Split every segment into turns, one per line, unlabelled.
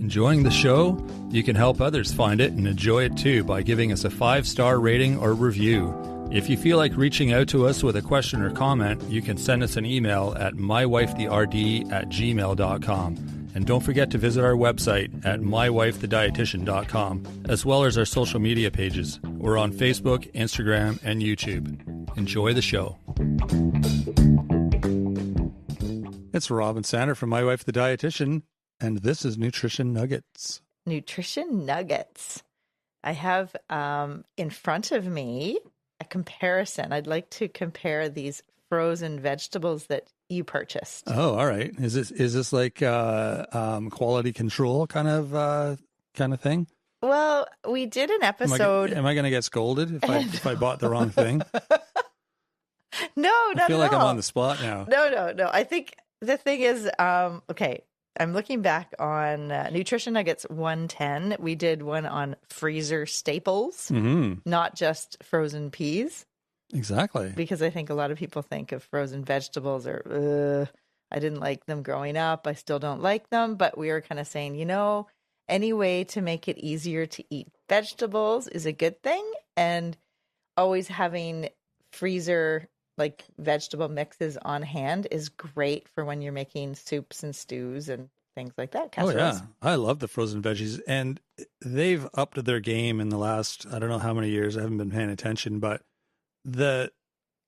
Enjoying the show? You can help others find it and enjoy it too by giving us a 5-star rating or review. If you feel like reaching out to us with a question or comment, you can send us an email at mywifetherd@gmail.com. And don't forget to visit our website at mywifethedietitian.com, as well as our social media pages. We're on Facebook, Instagram, and YouTube. Enjoy the show. It's Rob and Sandra from My Wife the Dietitian, and this is Nutrition Nuggets.
Nutrition Nuggets. I have in front of me a comparison. I'd like to compare these frozen vegetables that you purchased.
Oh, all right. Is this like quality control kind of thing?
Well, we did an episode.
Am I going to get scolded if I bought the wrong thing?
No, not at all.
I feel like I'm on the spot now.
No. I think the thing is, okay, I'm looking back on Nutrition Nuggets 110. We did one on freezer staples, not just frozen peas.
Exactly.
Because I think a lot of people think of frozen vegetables or, I didn't like them growing up. I still don't like them. But we were kind of saying, any way to make it easier to eat vegetables is a good thing. And always having freezer like vegetable mixes on hand is great for when you're making soups and stews and things like that. Casseroles.
Oh, yeah. I love the frozen veggies. And they've upped their game in the last, I don't know how many years. I haven't been paying attention, but the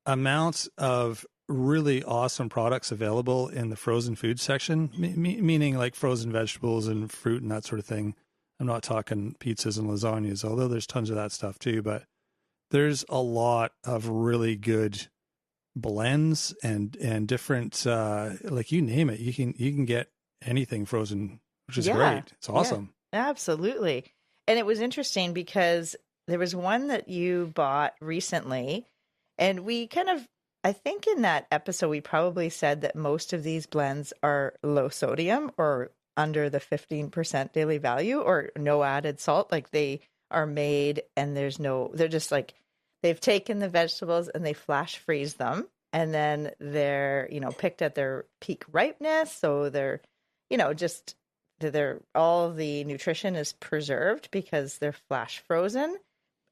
amount of really awesome products available in the frozen food section, meaning like frozen vegetables and fruit and that sort of thing. I'm not talking pizzas and lasagnas, although there's tons of that stuff too, but there's a lot of really good blends and different, like you name it, you can get anything frozen, which is great. It's awesome.
Yeah, absolutely. And it was interesting because there was one that you bought recently, and we kind of, I think in that episode, we probably said that most of these blends are low sodium or under the 15% daily value or no added salt. Like they are made and they're just like, they've taken the vegetables and they flash freeze them. And then they're, picked at their peak ripeness. So they're, all the nutrition is preserved because they're flash frozen.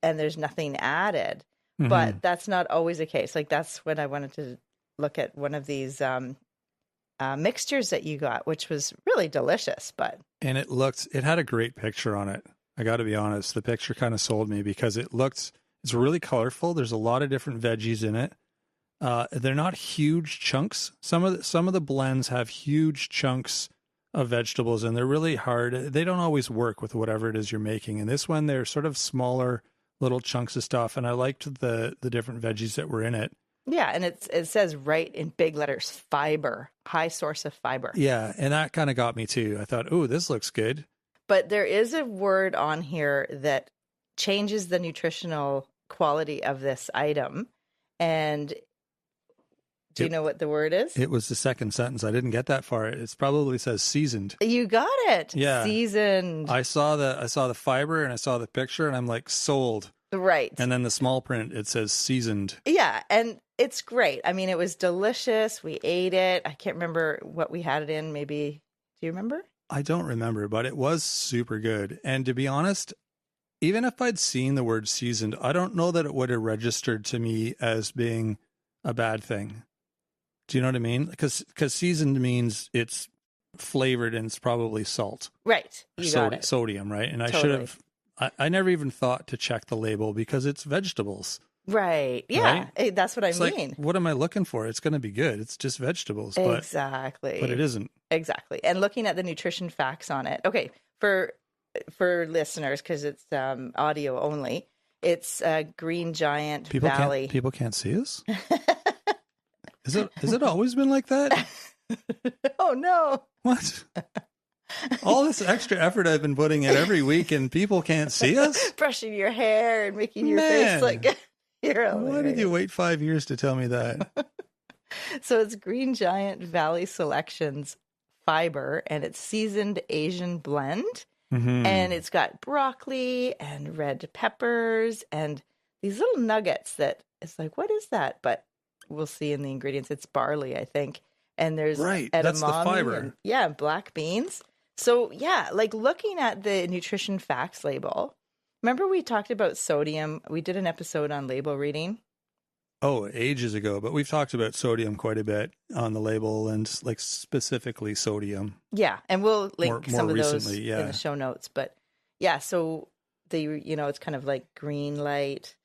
And there's nothing added, but that's not always the case. Like that's when I wanted to look at one of these mixtures that you got, which was really delicious.
And it had a great picture on it. I got to be honest, the picture kind of sold me because it's really colorful. There's a lot of different veggies in it. They're not huge chunks. Some of the blends have huge chunks of vegetables, and they're really hard. They don't always work with whatever it is you're making. And this one, they're sort of smaller little chunks of stuff, and I liked the different veggies that were in it.
Yeah, and it says right in big letters, fiber, high source of fiber.
Yeah, and that kind of got me too. I thought, oh, this looks good.
But there is a word on here that changes the nutritional quality of this item. And do you know what the word is?
It was the second sentence. I didn't get that far. It probably says seasoned.
You got it.
Yeah.
Seasoned.
I saw the fiber and I saw the picture and I'm like, sold.
Right.
And then the small print, it says seasoned.
Yeah. And it's great. I mean, it was delicious. We ate it. I can't remember what we had it in. Maybe, do you remember?
I don't remember, but it was super good. And to be honest, even if I'd seen the word seasoned, I don't know that it would have registered to me as being a bad thing. Do you know what I mean? Because seasoned means it's flavored and it's probably salt.
Right. You got it.
Sodium, right? And I
Totally.
should have, I never even thought to check the label because it's vegetables.
Right. Yeah.
Right?
Hey, that's what I
It's
mean.
like, what am I looking for? It's going to be good. It's just vegetables.
Exactly.
But it isn't.
Exactly. And looking at the nutrition facts on it. Okay. For listeners, because it's audio only, it's Green Giant Valley.
People can't see us? Has it always been like that?
Oh, no.
What? All this extra effort I've been putting in every week and people can't see us?
Brushing your hair and making your face like you're hilarious.
Why did you wait 5 years to tell me that?
So it's Green Giant Valley Selections fiber, and it's seasoned Asian blend.
Mm-hmm.
And it's got broccoli and red peppers and these little nuggets that it's like, what is that? But we'll see in the ingredients. It's barley, I think. And there's
right.
edamame.
That's the fiber.
And, yeah, black beans. So yeah, like looking at the nutrition facts label, remember we talked about sodium? We did an episode on label reading.
Oh, ages ago, but we've talked about sodium quite a bit on the label and like specifically sodium.
Yeah, and we'll link
More
some of those
recently,
in
yeah.
the show notes. But yeah, so it's kind of like green light,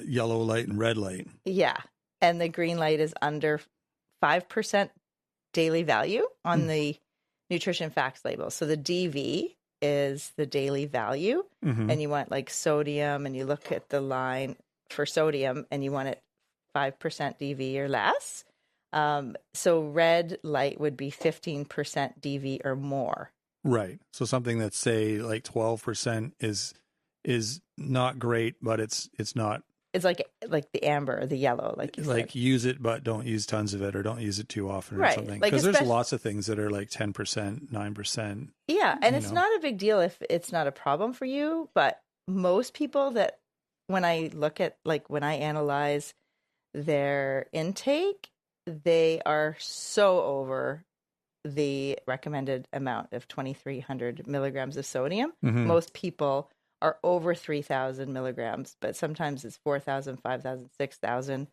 Yellow light and red light.
yeah, and the green light is under 5% daily value on the nutrition facts label. So the DV is the daily value, and you want like sodium, and you look at the line for sodium, and you want it 5% DV or less. So red light would be 15% DV or more.
Right. So something that's say like 12% is not great, but it's not.
It's like the amber or the yellow, like you said.
Use it, but don't use tons of it, or don't use it too often, or
Right.
something.
Like
Because there's lots of things that are like 10%, 9%.
Yeah, and it's not a big deal if it's not a problem for you. But most people that when I look at when I analyze their intake, they are so over the recommended amount of 2,300 milligrams of sodium. Most people are over 3,000 milligrams, but sometimes it's 4,000, 5,000, 6,000.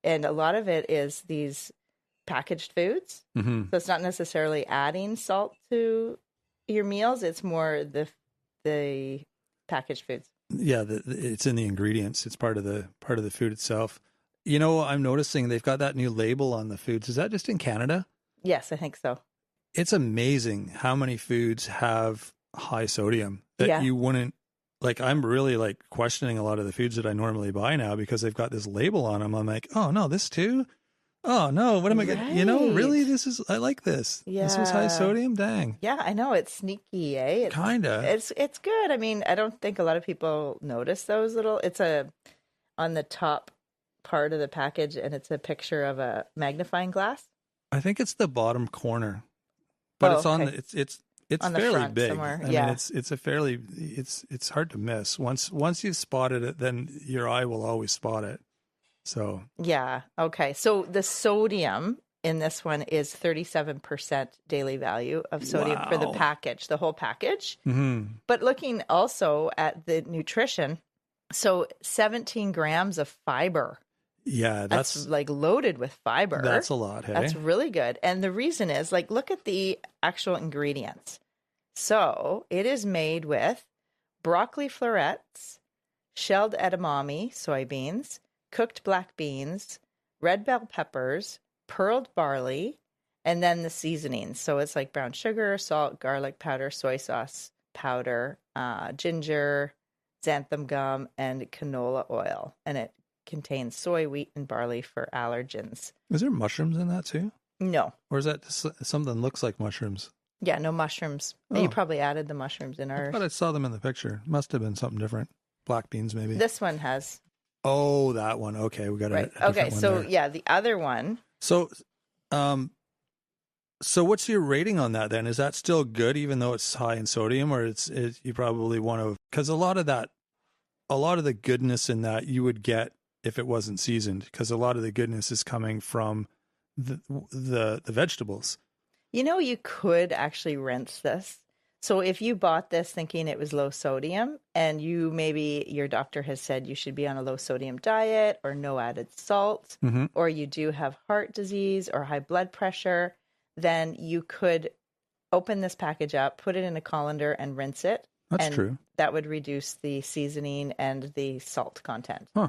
And a lot of it is these packaged foods. So it's not necessarily adding salt to your meals. It's more the packaged foods.
Yeah, it's in the ingredients. It's part of the food itself. I'm noticing they've got that new label on the foods. Is that just in Canada?
Yes, I think so.
It's amazing how many foods have high sodium that you wouldn't I'm really questioning a lot of the foods that I normally buy now because they've got this label on them. I'm like, oh no, this too? Oh no, what am I getting? Really? I like this.
Yeah.
This was high sodium? Dang.
Yeah, I know. It's sneaky, eh?
Kinda.
It's good. I mean, I don't think a lot of people notice those it's on the top part of the package, and it's a picture of a magnifying glass.
I think it's the bottom corner. But it's on it's
on the
fairly
front
big.
somewhere.
I mean, it's hard to miss. Once you've spotted it, then your eye will always spot it. So
yeah, okay. So the sodium in this one is 37% daily value of sodium for the package, the whole package. But looking also at the nutrition, so 17 grams of fiber.
Yeah,
that's loaded with fiber.
That's a lot, hey?
That's really good. And the reason is look at the actual ingredients. So it is made with broccoli florets, shelled edamame, soybeans, cooked black beans, red bell peppers, pearled barley, and then the seasonings. So it's like brown sugar, salt, garlic powder, soy sauce powder, ginger, xanthan gum, and canola oil. And it contains soy, wheat, and barley for allergens.
Is there mushrooms in that too?
No.
Or is that just something that looks like mushrooms?
Yeah, no mushrooms. Oh. You probably added the mushrooms in ours.
I thought I saw them in the picture. Must have been something different. Black beans, maybe.
This one has.
Oh, that one. Okay, we got it.
Okay, so yeah, the other one.
So, so what's your rating on that then? Is that still good, even though it's high in sodium, or you probably want to? Because a lot of the goodness in that you would get if it wasn't seasoned, because a lot of the goodness is coming from the vegetables.
You could actually rinse this. So if you bought this thinking it was low sodium, and maybe your doctor has said you should be on a low sodium diet or no added salt, or you do have heart disease or high blood pressure, then you could open this package up, put it in a colander, and rinse it.
That's true.
That would reduce the seasoning and the salt content.
Huh.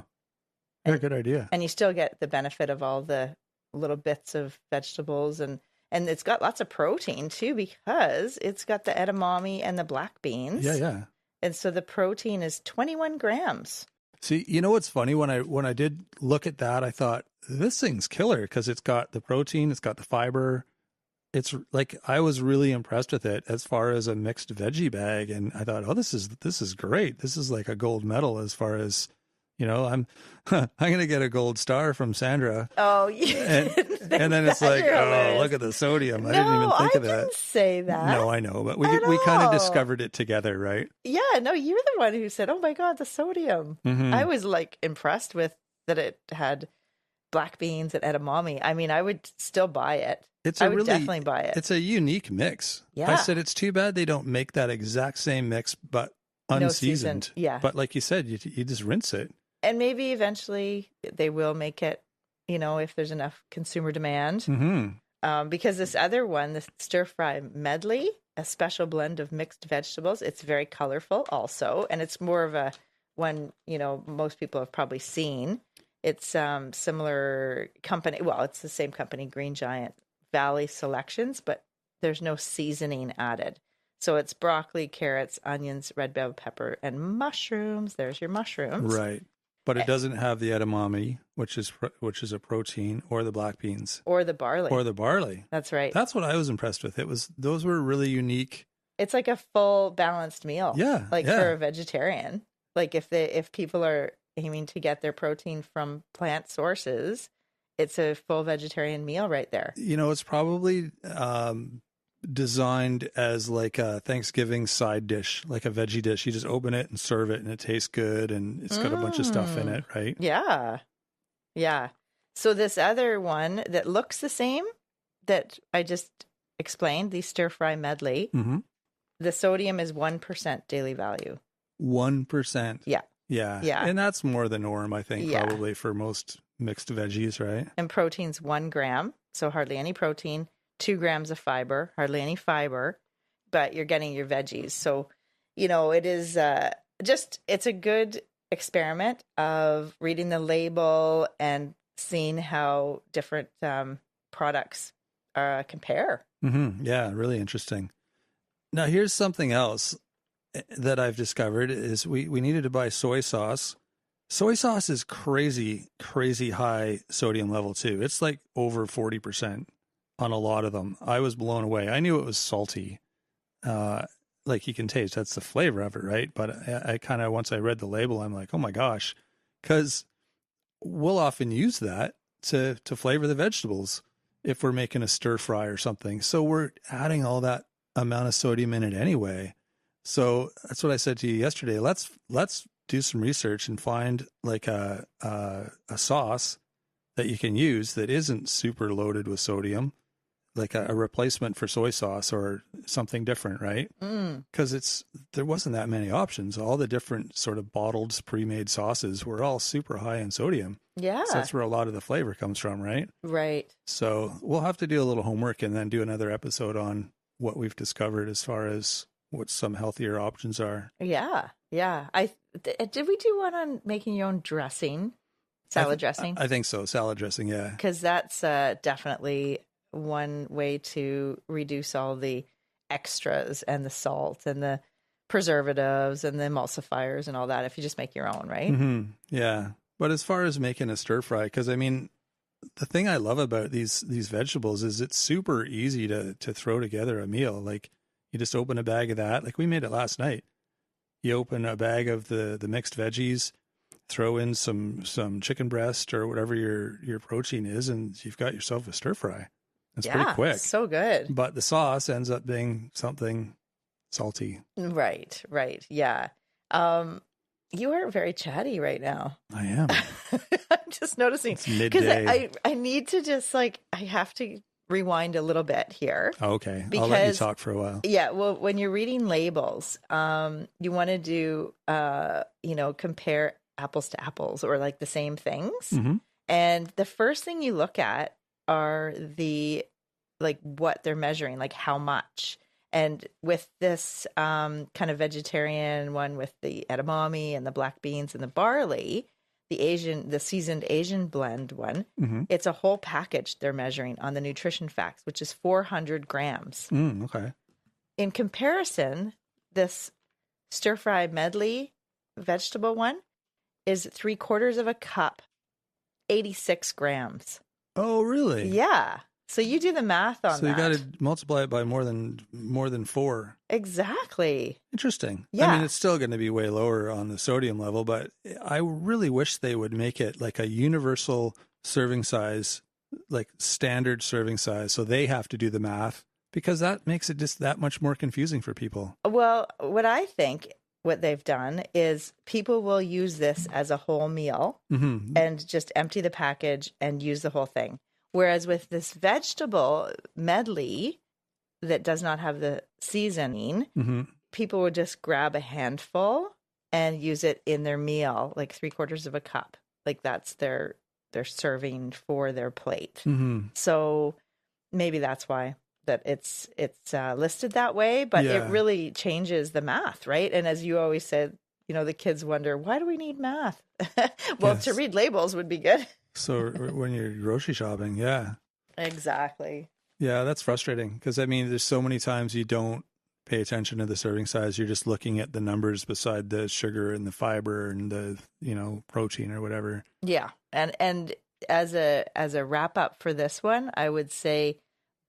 Yeah, good idea.
And you still get the benefit of all the little bits of vegetables, and it's got lots of protein too, because it's got the edamame and the black beans.
Yeah.
And so the protein is 21 grams.
See, what's funny? When I did look at that, I thought this thing's killer because it's got the protein, it's got the fiber. It's I was really impressed with it as far as a mixed veggie bag, and I thought, oh, this is great. This is like a gold medal as far as. I'm going to get a gold star from Sandra.
Oh, yeah.
And then it's like, oh, look at the sodium. I didn't even think of that.
I didn't say that.
No, I know, but we kind of discovered it together, right?
Yeah, no, you're the one who said, oh my God, the sodium. I was impressed with that it had black beans and edamame. I mean, I would still buy it.
It's
I
a
would
really,
definitely buy it.
it's a unique mix. I
Yeah.
said it's too bad they don't make that exact same mix, but
No
unseasoned.
seasoned. Yeah.
But like you said, you just rinse it.
And maybe eventually they will make it, if there's enough consumer demand.
Mm-hmm.
Because this other one, the stir fry medley, a special blend of mixed vegetables, it's very colorful also. And it's more of a one, most people have probably seen. It's similar company. Well, it's the same company, Green Giant Valley Selections, but there's no seasoning added. So it's broccoli, carrots, onions, red bell pepper, and mushrooms. There's your mushrooms.
Right. But it doesn't have the edamame, which is a protein, or the black beans.
Or the barley.
Or the barley.
That's right.
That's what I was impressed with. Those were really unique.
It's like a full balanced meal.
Yeah.
For a vegetarian. Like if people are aiming to get their protein from plant sources, it's a full vegetarian meal right there.
It's probably designed as like a Thanksgiving side dish, like a veggie dish. You just open it and serve it, and it tastes good, and it's got a bunch of stuff in it, right?
Yeah. Yeah. So this other one that looks the same that I just explained, the stir fry medley, the sodium is 1% daily value.
1%.
Yeah.
Yeah.
Yeah.
And that's more the norm, I think, probably for most mixed veggies, right?
And protein's 1 gram, so hardly any protein. 2 grams of fiber, hardly any fiber, but you're getting your veggies. So, it is it's a good experiment of reading the label and seeing how different products compare.
Mm-hmm. Yeah, really interesting. Now, here's something else that I've discovered is we needed to buy soy sauce. Soy sauce is crazy, crazy high sodium level too. It's like over 40%. On a lot of them. I was blown away. I knew it was salty. Like you can taste, that's the flavor of it, right? But I kind of, once I read the label, I'm like, oh my gosh, because we'll often use that to flavor the vegetables if we're making a stir fry or something. So we're adding all that amount of sodium in it anyway. So that's what I said to you yesterday. Let's do some research and find like a sauce that you can use that isn't super loaded with sodium, like a replacement for soy sauce or something different, right? Because there wasn't that many options. All the different sort of bottled pre-made sauces were all super high in sodium.
Yeah.
So that's where a lot of the flavor comes from, right?
Right.
So we'll have to do a little homework and then do another episode on what we've discovered as far as what some healthier options are.
Yeah. Yeah. Did we do one on making your own dressing? Salad dressing?
I think so. Salad dressing, yeah.
Because that's definitely one way to reduce all the extras and the salt and the preservatives and the emulsifiers and all that if you just make your own, right?
Mm-hmm. Yeah. But as far as making a stir fry, because I mean, the thing I love about these vegetables is it's super easy to throw together a meal. Like you just open a bag of that. Like we made it last night. You open a bag of the mixed veggies, throw in some chicken breast or whatever your protein is, and you've got yourself a stir fry. It's pretty quick.
So good.
But the sauce ends up being something salty.
Right. Yeah. You are very chatty right now.
I am.
I'm just noticing.
It's midday.
Because I need to just I have to rewind a little bit here.
Okay. I'll let you talk for a while.
Yeah. Well, when you're reading labels, you want to do, compare apples to apples or like the same things.
Mm-hmm.
And the first thing you look at are what they're measuring, like how much. And with this kind of vegetarian one with the edamame and the black beans and the barley, the seasoned Asian blend one, it's a whole package they're measuring on the nutrition facts, which is 400 grams.
Okay.
In comparison, this stir fry medley vegetable one is 3/4 of a cup, 86 grams.
Oh, really?
Yeah. So you do the math on that.
So you got to multiply it by more than 4.
Exactly.
Interesting.
Yeah.
I mean, it's still going to be way lower on the sodium level, but I really wish they would make it like a universal serving size, like standard serving size. So they have to do the math because that makes it just that much more confusing for people.
Well, what I think what they've done is people will use this as a whole meal and just empty the package and use the whole thing. Whereas with this vegetable medley that does not have the seasoning, people would just grab a handful and use it in their meal, like 3/4 of a cup. Like that's their serving for their plate. So maybe that's why that it's listed that way, but it really changes the math, right? And as you always said, the kids wonder, why do we need math? Well, to read labels would be good.
So when you're grocery shopping, yeah.
Exactly.
Yeah, that's frustrating because, there's so many times you don't pay attention to the serving size. You're just looking at the numbers beside the sugar and the fiber and the, protein or whatever. Yeah.
And as a wrap up for this one, I would say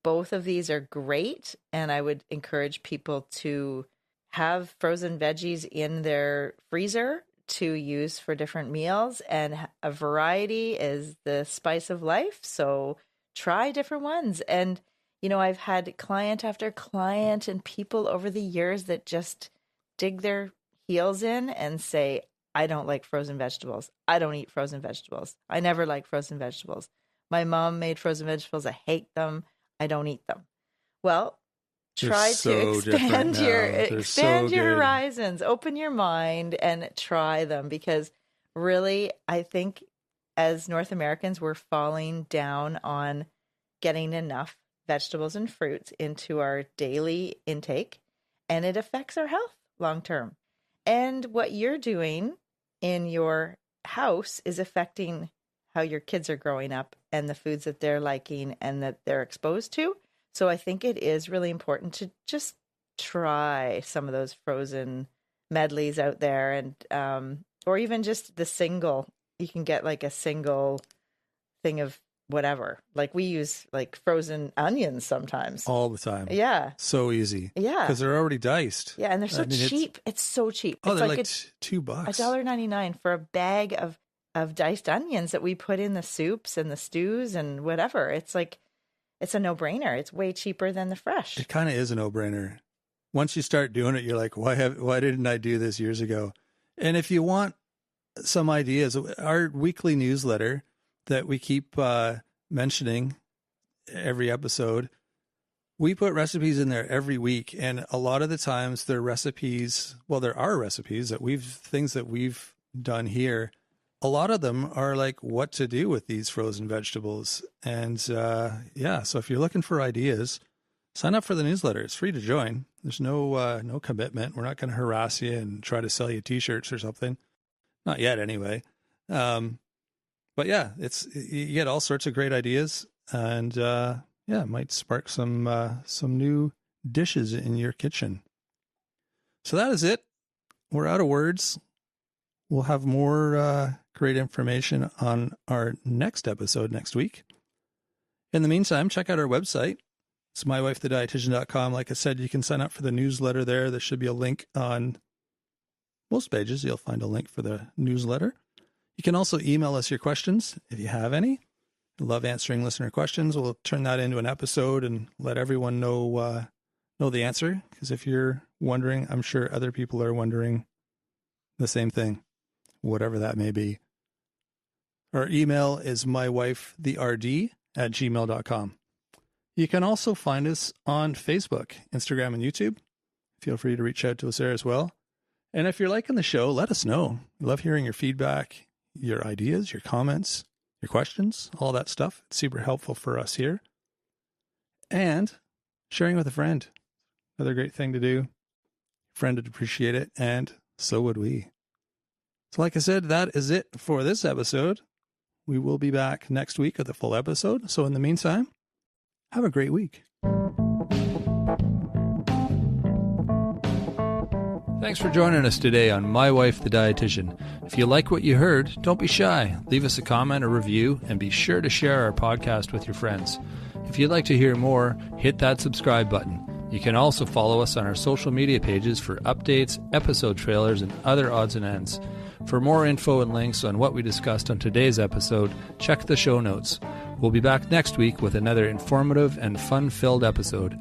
both of these are great. And I would encourage people to have frozen veggies in their freezer to use for different meals. And a variety is the spice of life. So try different ones. And, I've had client after client and people over the years that just dig their heels in and say, I don't like frozen vegetables. I don't eat frozen vegetables. I never liked frozen vegetables. My mom made frozen vegetables. I hate them. I don't eat them. Well, try to expand your horizons, open your mind and try them, because really, I think as North Americans, we're falling down on getting enough vegetables and fruits into our daily intake, and it affects our health long term. And what you're doing in your house is affecting how your kids are growing up and the foods that they're liking and that they're exposed to. So I think it is really important to just try some of those frozen medleys out there, and or even just the single. You can get like a single thing of whatever. Like we use like frozen onions sometimes.
All the time.
Yeah.
So easy.
Yeah.
Because they're already diced.
Yeah, and they're so cheap. It's so cheap.
Oh,
it's
they're like $2.
$1.99 for a bag of diced onions that we put in the soups and the stews and whatever. It's like, it's a no-brainer. It's way cheaper than the fresh.
It kind of is a no-brainer. Once you start doing it, you're like, why didn't I do this years ago? And if you want some ideas, our weekly newsletter that we keep mentioning every episode, we put recipes in there every week. And a lot of the times they're recipes, well, there are recipes things that we've done here. A lot of them are like what to do with these frozen vegetables. And so if you're looking for ideas, sign up for the newsletter. It's free to join. There's no commitment. We're not going to harass you and try to sell you t-shirts or something. Not yet anyway. But yeah, you get all sorts of great ideas, and it might spark some new dishes in your kitchen. So that is it. We're out of words. We'll have more great information on our next episode next week. In the meantime, check out our website. It's mywifethedietitian.com. Like I said, you can sign up for the newsletter there. There should be a link on most pages. You'll find a link for the newsletter. You can also email us your questions if you have any. I love answering listener questions. We'll turn that into an episode and let everyone know the answer. Because if you're wondering, I'm sure other people are wondering the same thing, whatever that may be. Our email is mywifetherd@gmail.com. You can also find us on Facebook, Instagram, and YouTube. Feel free to reach out to us there as well. And if you're liking the show, let us know. We love hearing your feedback, your ideas, your comments, your questions, all that stuff. It's super helpful for us here. And sharing with a friend, another great thing to do. Friend would appreciate it, and so would we. So like I said, that is it for this episode. We will be back next week with a full episode. So in the meantime, have a great week. Thanks for joining us today on My Wife the Dietitian. If you like what you heard, don't be shy. Leave us a comment or review, and be sure to share our podcast with your friends. If you'd like to hear more, hit that subscribe button. You can also follow us on our social media pages for updates, episode trailers, and other odds and ends. For more info and links on what we discussed on today's episode, check the show notes. We'll be back next week with another informative and fun-filled episode.